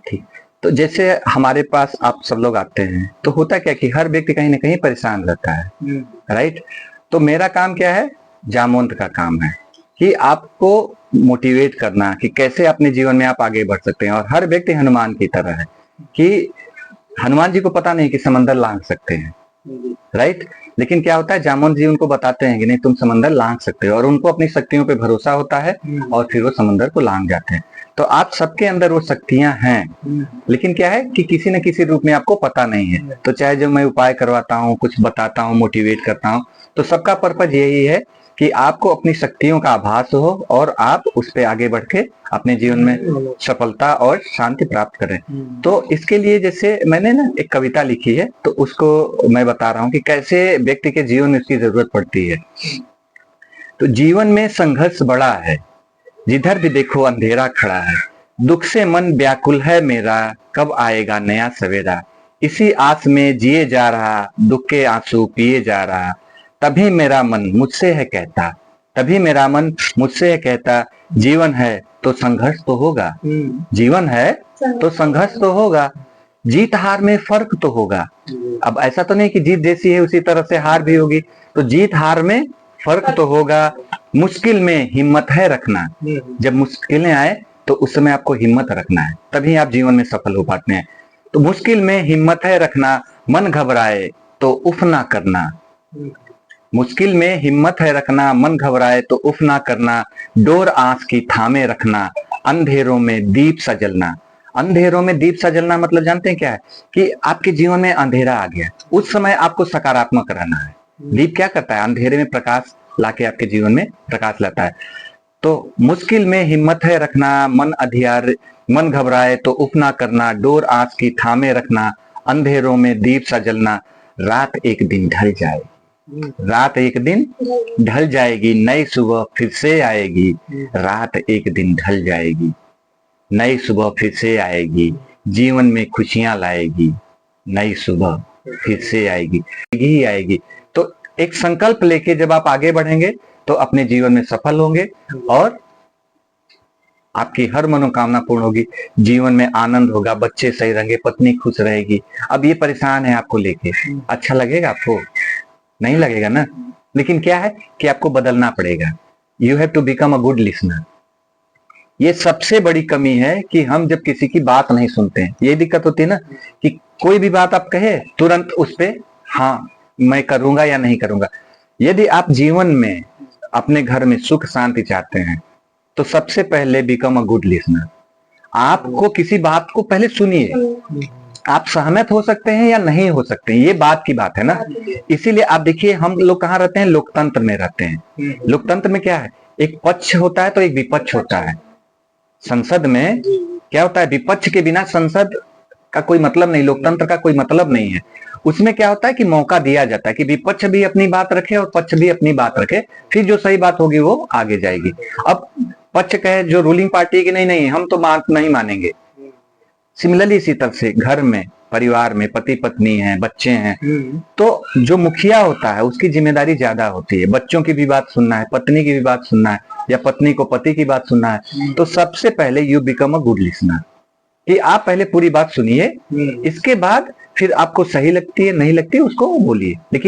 ठीक। तो जैसे हमारे पास आप सब लोग आते हैं, तो होता क्या कि हर व्यक्ति कहीं ना कहीं परेशान रहता है, राइट। तो मेरा काम क्या है, जामवंत का काम है कि आपको मोटिवेट करना कि कैसे अपने जीवन में आप आगे बढ़ सकते हैं। और हर व्यक्ति हनुमान की तरह है कि हनुमान जी को पता नहीं कि समंदर लांघ सकते हैं, राइट। लेकिन क्या होता है, जामवंत जी उनको बताते हैं कि नहीं, तुम समंदर लांघ सकते हो, और उनको अपनी शक्तियों पे भरोसा होता है और फिर वो समंदर को लांघ जाते हैं। तो आप सबके अंदर वो शक्तियां हैं, लेकिन क्या है कि किसी न किसी रूप में आपको पता नहीं है। तो चाहे जो मैं उपाय करवाता हूँ, कुछ बताता हूँ, मोटिवेट करता हूँ, तो सबका पर्पज यही है कि आपको अपनी शक्तियों का आभास हो और आप उस पर आगे बढ़ के अपने जीवन में सफलता और शांति प्राप्त करें। तो इसके लिए जैसे मैंने ना एक कविता लिखी है, तो उसको मैं बता रहा हूँ कि कैसे व्यक्ति के जीवन में उसकी जरूरत पड़ती है। तो जीवन में संघर्ष बड़ा है, जिधर भी देखो अंधेरा खड़ा है, दुख से मन व्याकुल है मेरा, कब आएगा नया सवेरा। इसी आस में जिए जा रहा, दुख के आंसू पिए जा रहा, तभी मेरा मन मुझसे है कहता, तभी मेरा मन मुझसे है कहता, जीवन है तो संघर्ष तो होगा, जीवन है तो संघर्ष तो होगा, जीत हार में फर्क तो होगा। अब ऐसा तो नहीं कि जीत जैसी है उसी तरह से हार भी होगी, तो जीत हार में फर्क तो होगा। मुश्किल में हिम्मत है रखना, जब मुश्किलें आए तो उस समय आपको हिम्मत रखना है, तभी आप जीवन में सफल हो पाते हैं। तो मुश्किल में हिम्मत है रखना, मन घबराए तो उफ ना करना, मुश्किल में हिम्मत है रखना, मन घबराए तो उफ ना करना, डोर आंच की थामे रखना, अंधेरों में दीप सा जलना। अंधेरों में दीप सा जलना मतलब जानते हैं क्या है, कि आपके जीवन में अंधेरा आ गया, उस समय आपको सकारात्मक रहना है। दीप क्या करता है, अंधेरे में प्रकाश लाके आपके जीवन में प्रकाश लाता है। तो मुश्किल में हिम्मत है रखना, मन घबराए तो उफ ना करना, डोर आंच की थामे रखना, अंधेरों में दीप सा जलना, रात एक दिन ढल जाए, रात एक दिन ढल जाएगी, नई सुबह फिर से आएगी, रात एक दिन ढल जाएगी, नई सुबह फिर से आएगी, जीवन में खुशियां लाएगी, नई सुबह फिर से आएगी, ही आएगी। तो एक संकल्प लेके जब आप आगे बढ़ेंगे तो अपने जीवन में सफल होंगे और आपकी हर मनोकामना पूर्ण होगी, जीवन में आनंद होगा, बच्चे सही रहेंगे, पत्नी खुश रहेगी। अब ये परेशान है आपको लेके, अच्छा लगेगा आपको? नहीं लगेगा ना। लेकिन क्या है कि आपको बदलना पड़ेगा। You have to become a good listener. ये सबसे बड़ी कमी है कि हम जब किसी की बात नहीं सुनते हैं, ये दिक्कत होती है ना कि कोई भी बात आप कहे तुरंत उस पे हाँ मैं करूंगा या नहीं करूंगा। यदि आप जीवन में अपने घर में सुख शांति चाहते हैं तो सबसे पहले बिकम अ गुड लिसनर। आपको किसी बात को पहले सुनिए, आप सहमत हो सकते हैं या नहीं हो सकते हैं, ये बात की बात है ना। इसीलिए आप देखिए हम लोग कहाँ रहते हैं, लोकतंत्र में रहते हैं। लोकतंत्र में क्या है, एक पक्ष होता है तो एक विपक्ष होता है। संसद में क्या होता है, विपक्ष के बिना संसद का कोई मतलब नहीं, लोकतंत्र का कोई मतलब नहीं है। उसमें क्या होता है कि मौका दिया जाता है कि विपक्ष भी अपनी बात रखे और पक्ष भी अपनी बात रखे, फिर जो सही बात होगी वो आगे जाएगी। अब पक्ष कहे जो रूलिंग पार्टी की, नहीं नहीं हम तो बात नहीं मानेंगे। सिमिलरली इसी तरह से घर में परिवार में पति पत्नी है, बच्चे हैं, तो जो मुखिया होता है उसकी जिम्मेदारी ज्यादा होती है, बच्चों की भी बात सुनना है, पत्नी की भी बात सुनना है, या पत्नी को पति की बात सुनना है। तो सबसे पहले you become a good listener, कि आप पहले पूरी बात सुनिए, इसके बाद फिर आपको सही लगती है नहीं लगती है उसको बोलिए। लेकिन